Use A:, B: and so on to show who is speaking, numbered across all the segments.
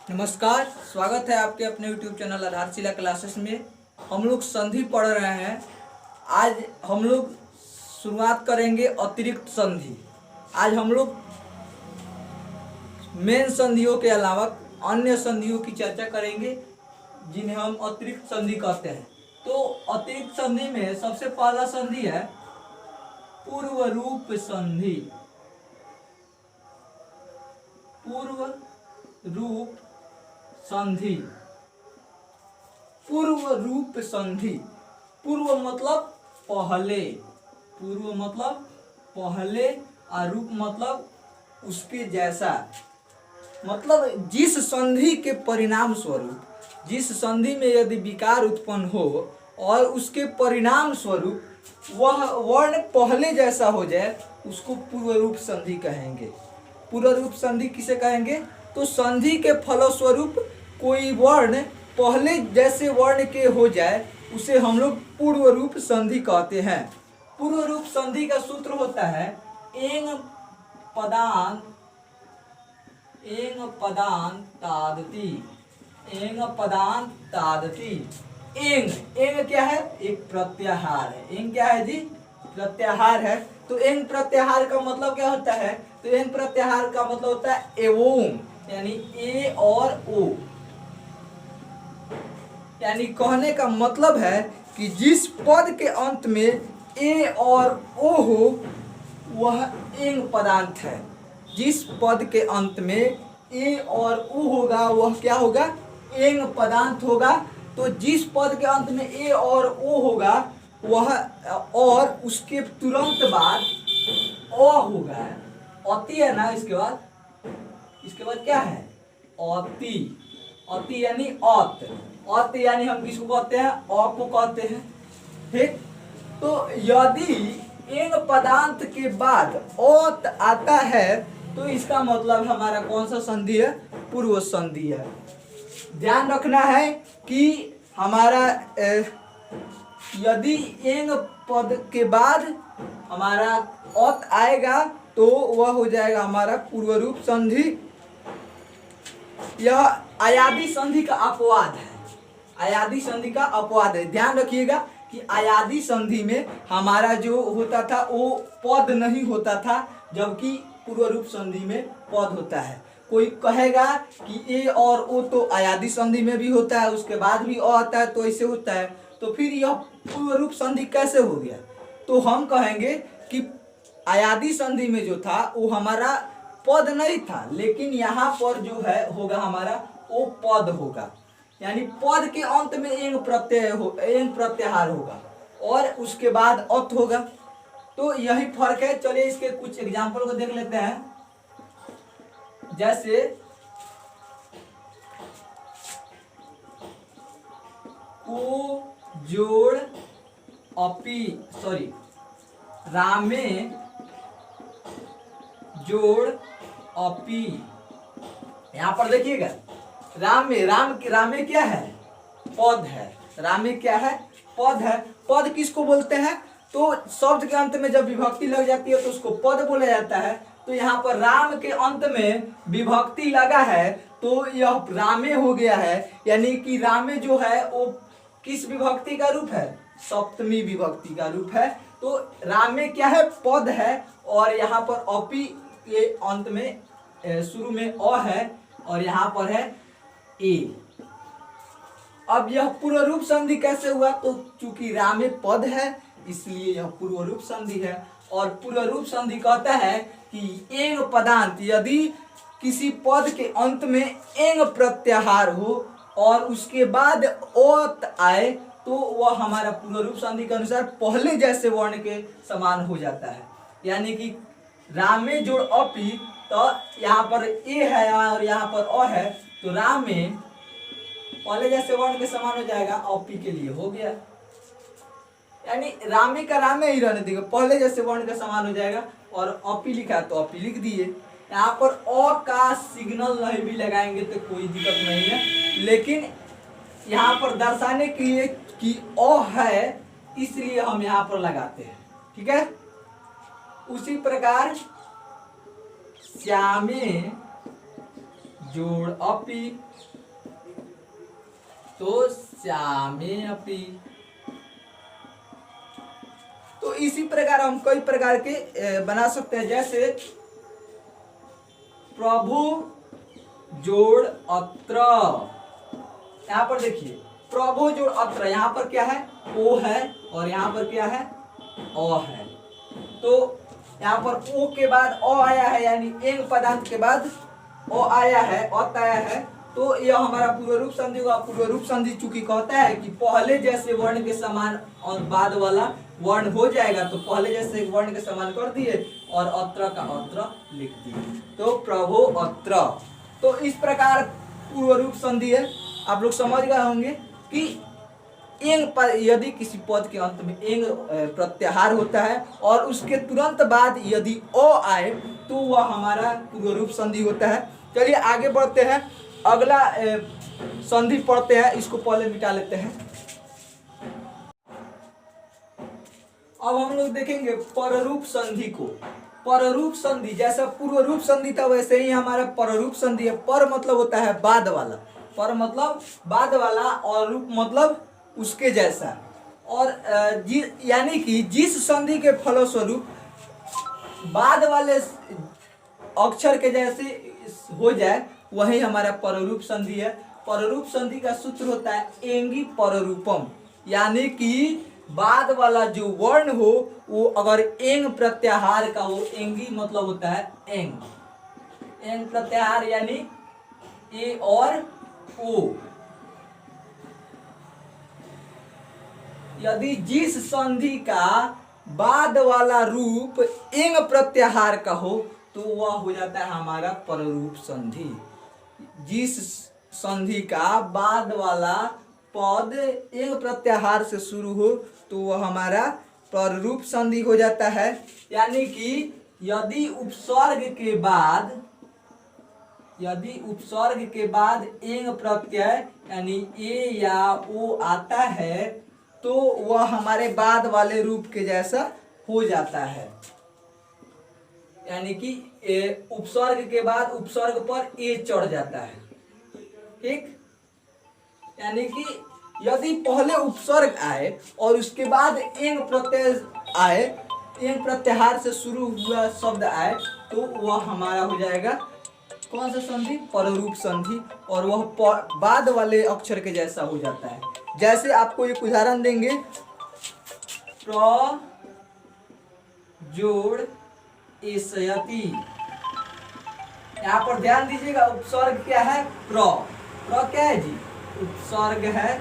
A: नमस्कार, स्वागत है आपके अपने YouTube चैनल आधारशिला क्लासेस में। हम लोग संधि पढ़ रहे हैं। आज हम लोग शुरुआत करेंगे अतिरिक्त संधि। आज हम लोग मेन संधियों के अलावा अन्य संधियों की चर्चा करेंगे जिन्हें हम अतिरिक्त संधि कहते हैं। तो अतिरिक्त संधि में सबसे पहला संधि है पूर्व रूप संधि। पूर्व रूप संधि। पूर्व रूप संधि। पूर्व मतलब पहले। पूर्व मतलब पहले और रूप मतलब उसके जैसा। मतलब जिस संधि के परिणाम स्वरूप, जिस संधि में यदि विकार उत्पन्न हो और उसके परिणाम स्वरूप वह वर्ण पहले जैसा हो जाए, उसको पूर्व रूप संधि कहेंगे। पूर्व रूप संधि किसे कहेंगे? तो संधि के फलस्वरूप कोई वर्ण पहले जैसे वर्ण के हो जाए उसे हम लोग पूर्व रूप संधि कहते हैं। पूर्व रूप संधि का सूत्र होता है एंग पदान तादति। एंग पदान तादति। एंग एंग क्या है? एक प्रत्याहार है। एंग क्या है जी? प्रत्याहार है। तो एंग प्रत्याहार का मतलब क्या होता है? तो एंग प्रत्याहार का मतलब होता है एवं, यानी ए और ओ। यानी कहने का मतलब है कि जिस पद के अंत में ए और ओ हो वह एंग पदांत है। जिस पद के अंत में ए और ओ होगा वह क्या होगा? एंग पदांत होगा। तो जिस पद के अंत में ए और ओ होगा वह और उसके तुरंत बाद अ होगा। अति है ना, इसके बाद क्या है? अति। अति यानी अत। अत यानी हम किसको कहते हैं? अ को कहते हैं। ठीक। तो यदि एंग पदांत के बाद अत आता है तो इसका मतलब हमारा कौन सा संधि है? पूर्व संधि है। ध्यान रखना है कि हमारा यदि एंग पद के बाद हमारा अत आएगा तो वह हो जाएगा हमारा पूर्व रूप संधि। यह अयादी संधि का अपवाद है। अयादी संधि का अपवाद है। ध्यान रखिएगा कि अयादी संधि में हमारा जो होता था वो पद नहीं होता था, जबकि पूर्व रूप संधि में पद होता है। कोई कहेगा कि ए और ओ तो अयादी संधि में भी होता है, उसके बाद भी अ आता है, तो ऐसे होता है, तो फिर यह पूर्व रूप संधि कैसे हो गया? तो हम कहेंगे कि अयादी संधि में जो था वो हमारा पद नहीं था, लेकिन यहाँ पर जो है होगा हमारा वो पद होगा। यानी पद के अंत में एंग प्रत्याहार होगा और उसके बाद अत होगा। तो यही फर्क है। चलिए इसके कुछ एग्जाम्पल को देख लेते हैं। जैसे को जोड़ रामे जोड़ अपी। यहां पर देखिएगा रामे क्या है? पद है। रामे क्या है? पद है। पद किसको बोलते हैं? तो शब्द के अंत में जब विभक्ति लग जाती है तो उसको पद बोला जाता है। तो यहाँ पर राम के अंत में विभक्ति लगा है तो यह रामे हो गया है। यानी कि रामे जो है वो किस विभक्ति का रूप है? सप्तमी विभक्ति का रूप है। तो रामे क्या है? पद है। और यहाँ पर अपी के अंत में शुरू में अ है और यहाँ पर है ए। अब यह पूर्व रूप संधि कैसे हुआ? तो चूंकि रामे पद है इसलिए यह पूर्व रूप संधि है। और पूर्व रूप संधि कहता है कि एंग पदांत, यदि किसी पद के अंत में एंग प्रत्याहार हो और उसके बाद ओत आए तो वह हमारा पूर्व रूप संधि के अनुसार पहले जैसे वर्ण के समान हो जाता है। यानी कि रामे जोड़ अपी, तो यहाँ पर ए है और यहाँ पर अ है, तो रामे पहले जैसे वर्ण के समान हो जाएगा, अपी के लिए हो गया। यानी रामे का रामे ही रहने देगा, पहले जैसे वर्ण के समान हो जाएगा। और अपी लिखा तो अपी लिख दिए। यहाँ पर अ का सिग्नल नहीं भी लगाएंगे तो कोई दिक्कत नहीं है, लेकिन यहाँ पर दर्शाने के लिए कि अ है इसलिए हम यहाँ पर लगाते हैं। ठीक है। उसी प्रकार श्यामे जोड़ अपि, तो श्यामे अपि। तो इसी प्रकार हम कई प्रकार के बना सकते हैं, जैसे प्रभु जोड़ अत्र। यहां पर देखिए प्रभु जोड़ अत्र, यहां पर क्या है, ओ है, और यहां पर क्या है, अ है। तो यहां पर ओ के बाद अ आया है, यानी एंग पदार्थ के बाद अ आया है, अत आया है, तो यह हमारा पूर्व रूप संधि होगा। पूर्व रूप संधि चूंकि कहता है कि पहले जैसे वर्ण के समान और बाद वाला वर्ण हो जाएगा, तो पहले जैसे वर्ण के समान कर दिए और अत्र का अत्र लिख दिए, तो प्रभु अत्र। तो इस प्रकार पूर्व रूप संधि है। आप लोग समझ गए होंगे कि एंग पर यदि किसी पद के अंत में एंग प्रत्याहार होता है और उसके तुरंत बाद यदि ओ आए, तो वह हमारा पूर्व रूप संधि होता है। चलिए आगे बढ़ते हैं, अगला संधि पढ़ते हैं, इसको पहले मिटा लेते हैं। अब हम लोग देखेंगे पररूप संधि को। पररूप संधि जैसा पूर्व रूप संधि था, वैसे ही हमारा पररूप संधि है। पर मतलब होता है बाद वाला, पर मतलब बाद वाला, और रूप मतलब उसके जैसा। और यानी कि जिस संधि के फलस्वरूप बाद वाले अक्षर के जैसे हो जाए, वही हमारा पररूप संधि है। पररूप संधि का सूत्र होता है एंगी पररूपम, यानी कि बाद वाला जो वर्ण हो वो अगर एंग प्रत्याहार का हो, एंगी मतलब होता है एंग, एंग प्रत्याहार यानी ए और ओ। यदि जिस संधि का बाद वाला रूप एंग प्रत्याहार का हो, तो वह हो जाता है हमारा पररूप संधि। जिस संधि का बाद वाला पद एंग प्रत्याहार से शुरू हो, तो वह हमारा पररूप संधि हो जाता है। यानी कि यदि उपसर्ग के बाद एंग प्रत्यय यानी ए या ओ आता है, तो वह हमारे बाद वाले रूप के जैसा हो जाता है। यानी कि उपसर्ग के बाद उपसर्ग पर ए चढ़ जाता है, ठीक। यानी कि यदि पहले उपसर्ग आए और उसके बाद एंग प्रत्यय आए, एंग प्रत्याहार से शुरू हुआ शब्द आए, तो वह हमारा हो जाएगा कौन सा संधि, पररूप संधि, और वह बाद वाले अक्षर के जैसा हो जाता है। जैसे आपको एक उदाहरण देंगे, प्र जोड़ एष्यति। यहाँ पर ध्यान दीजिएगा, उपसर्ग क्या है, प्र क्या है जी, उपसर्ग है,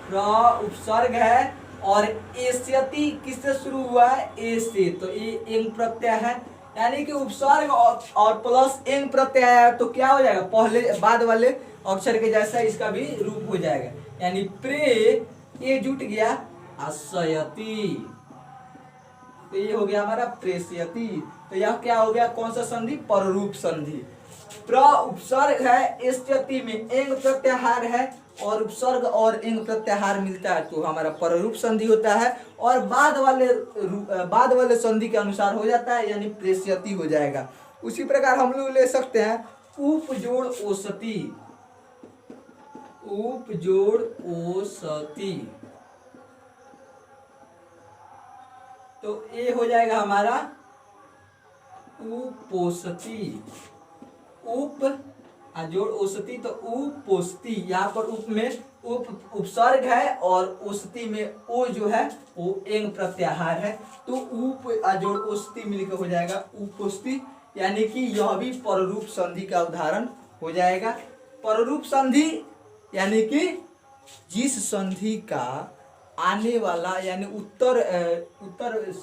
A: प्र उपसर्ग है, और एष्यति किससे शुरू हुआ है, ए से, तो ये एंग प्रत्यय है। यानी कि उपसर्ग और प्लस एंग प्रत्यय है, तो क्या हो जाएगा, पहले बाद वाले अक्षर के जैसा इसका भी रूप हो जाएगा। यानी प्रे ये जुट गया आशयति, तो ये हो गया हमारा प्रेष्यति। तो यह क्या हो गया, कौन सा संधि, पररूप संधि। प्र उपसर्ग है, एष्यति में एंग प्रत्याहार है, और उपसर्ग और एंग प्रत्याहार मिलता है तो हमारा पररूप संधि होता है, और बाद वाले संधि के अनुसार हो जाता है, यानी प्रेष्यति हो जाएगा। उसी प्रकार हम लोग ले सकते हैं उप जोड़ ओसति, उप जोड़ ओसति, तो ये हो जाएगा हमारा उपोषति। उप जोड़ औषधि, तो उपोषति, यहाँ पर उप में उपसर्ग है और औषधि में ओ जो है वो एंग प्रत्याहार है, तो उप जोड़ औषधि मिलकर हो जाएगा उपोषति। यानी कि यह भी पररूप संधि का उदाहरण हो जाएगा। पररूप संधि यानी कि जिस संधि का आने वाला यानी उत्तर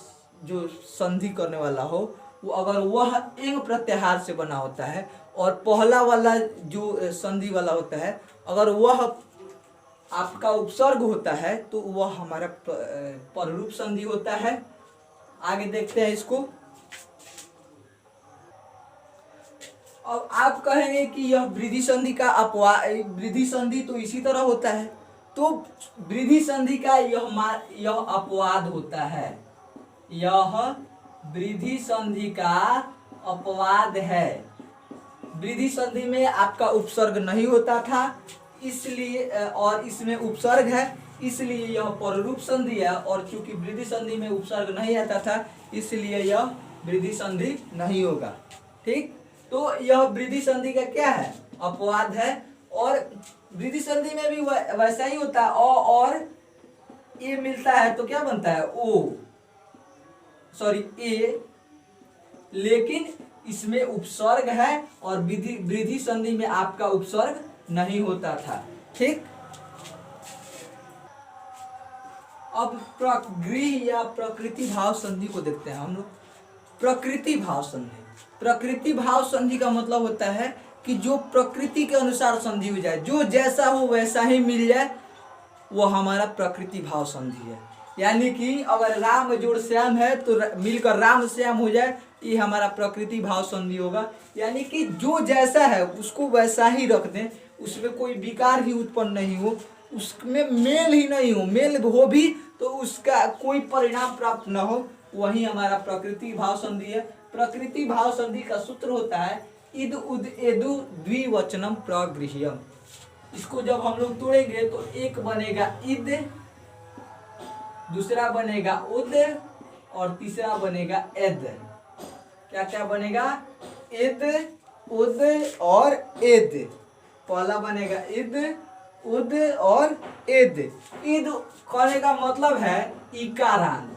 A: जो संधि करने वाला हो, वो अगर वह एंग प्रत्याहार से बना होता है, और पहला वाला जो संधि वाला होता है अगर वह आपका उपसर्ग होता है, तो वह हमारा पररूप संधि होता है। आगे देखते हैं इसको। अब आप कहेंगे कि यह वृद्धि संधि का वृद्धि संधि तो इसी तरह होता है, तो वृद्धि संधि का यह अपवाद होता है, यह वृद्धि संधि का अपवाद है। वृद्धि संधि में आपका उपसर्ग नहीं होता था, इसलिए और इसमें उपसर्ग है, इसलिए यह पररूप संधि है। और चूंकि वृद्धि संधि में उपसर्ग नहीं आता था, इसलिए यह वृद्धि संधि नहीं होगा। ठीक, तो यह वृद्धि संधि का क्या है, अपवाद है। और वृद्धि संधि में भी वैसा ही होता है, और ए मिलता है तो क्या बनता है, ओ सॉरी ए, लेकिन इसमें उपसर्ग है और वृद्धि संधि में आपका उपसर्ग नहीं होता था। ठीक, अब प्रगृह या प्रकृति भाव संधि को देखते हैं हम लोग। प्रकृति भाव संधि, प्रकृति भाव संधि का मतलब होता है कि जो प्रकृति के अनुसार संधि हो जाए, जो जैसा हो वैसा ही मिल जाए, वो हमारा प्रकृति भाव संधि है। यानी कि अगर राम जोड़ श्याम है तो मिलकर राम श्याम हो जाए, ये हमारा प्रकृति भाव संधि होगा। यानी कि जो जैसा है उसको वैसा ही रख दें, उसमें कोई विकार ही उत्पन्न नहीं हो, उसमें मेल ही नहीं हो, मेल हो भी तो उसका कोई परिणाम प्राप्त न हो, वही हमारा प्रकृति भाव संधि है। प्रकृति भाव संधि का सूत्र होता है इद उद एदु द्विवचनम प्रगृह्यम। इसको जब हम लोग तोड़ेंगे तो एक बनेगा इद, दूसरा बनेगा उद और तीसरा बनेगा एद। क्या क्या बनेगा, इद उद और एद। पहला बनेगा इद उद और एद। इद कहने का मतलब है इकारांत,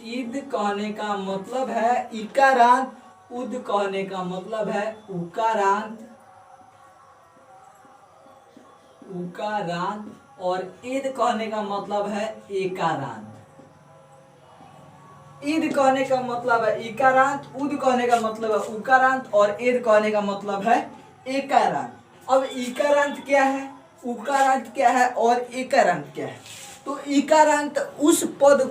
A: ईद कहने का मतलब है इकारांत, उद कहने का मतलब है उकारांत, उकारांत, और ईद कहने का मतलब है एकारांत। ईद कहने का मतलब है इकारांत, उद कहने का मतलब है उकारांत और एद कहने का मतलब है एकारांत। अब इकारांत क्या है, उकारांत क्या है और एकारांत क्या है? तो इकारांत उस पद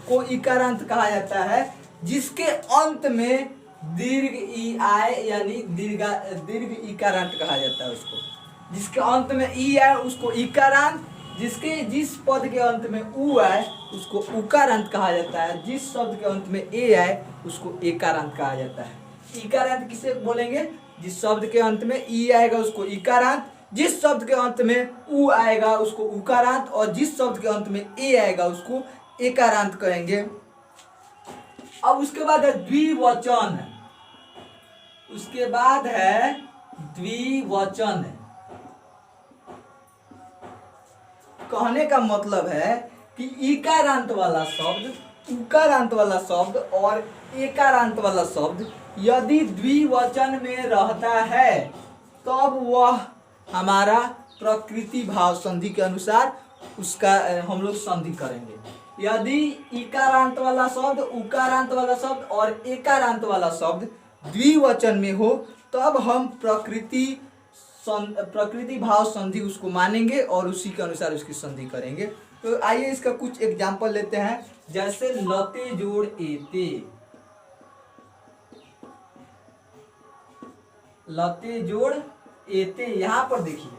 A: को इकारांत कहा जाता है जिसके अंत में दीर्घ ई आए, यानी दीर्घ इकारांत कहा जाता है उसको। जिसके अंत में ई आए उसको इकारांत, जिस पद के अंत में उ आए उसको उकारांत कहा जाता है, जिस शब्द के अंत में ए आए उसको एकारांत कहा जाता है। इकारांत किसे बोलेंगे? जिस शब्द के अंत में ई आएगा उसको इकारांत, जिस शब्द के अंत में उ आएगा उसको उकारांत, और जिस शब्द के अंत में ए आएगा उसको एकारांत कहेंगे। अब उसके बाद है द्विवचन, उसके बाद है द्विवचन। कहने का मतलब है कि इकारांत वाला शब्द, उकारांत वाला शब्द और एकारांत वाला शब्द यदि द्विवचन में रहता है तब वह हमारा प्रकृति भाव संधि के अनुसार उसका हम लोग संधि करेंगे। यदि इकारांत वाला शब्द, उकारांत वाला शब्द और एकारांत वाला शब्द द्विवचन में हो तब हम प्रकृति भाव संधि उसको मानेंगे और उसी के अनुसार उसकी संधि करेंगे। तो आइए इसका कुछ एग्जाम्पल लेते हैं, जैसे लते जोड़ एते, लते जोड़ एते। यहां पर देखिए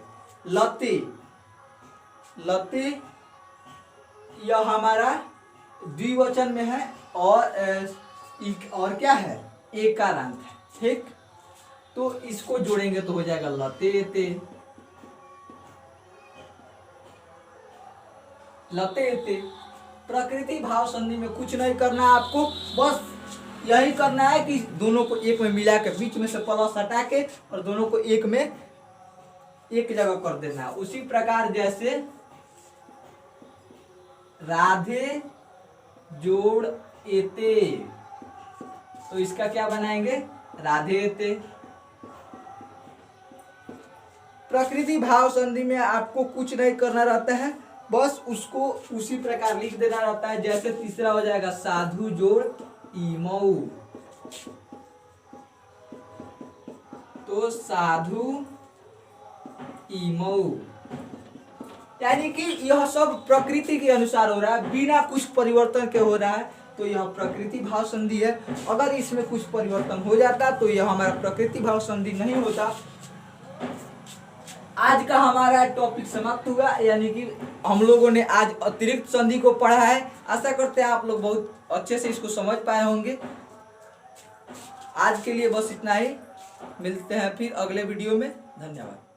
A: लते, लते यह हमारा द्विवचन में है और क्या है, एकारांत है। ठीक, तो इसको जोड़ेंगे तो हो जाएगा लतेते, लतेते। प्रकृति भाव संधि में कुछ नहीं करना है आपको, बस यही करना है कि दोनों को एक में मिला के बीच में से प्लस हटा के और दोनों को एक में एक जगह कर देना है। उसी प्रकार जैसे राधे जोड़ एते, तो इसका क्या बनाएंगे, राधे एते। प्रकृति भाव संधि में आपको कुछ नहीं करना रहता है, बस उसको उसी प्रकार लिख देना रहता है। जैसे तीसरा हो जाएगा साधु जोड़ ईमऊ, तो साधु ईमऊ, यानी कि यह सब प्रकृति के अनुसार हो रहा है, बिना कुछ परिवर्तन के हो रहा है, तो यह प्रकृति भाव संधि है। अगर इसमें कुछ परिवर्तन हो जाता तो यह हमारा प्रकृति भाव संधि नहीं होता। आज का हमारा टॉपिक समाप्त हुआ, यानी कि हम लोगों ने आज अतिरिक्त संधि को पढ़ा है। आशा करते हैं आप लोग बहुत अच्छे से इसको समझ पाए होंगे। आज के लिए बस इतना ही। मिलते हैं फिर अगले वीडियो में। धन्यवाद।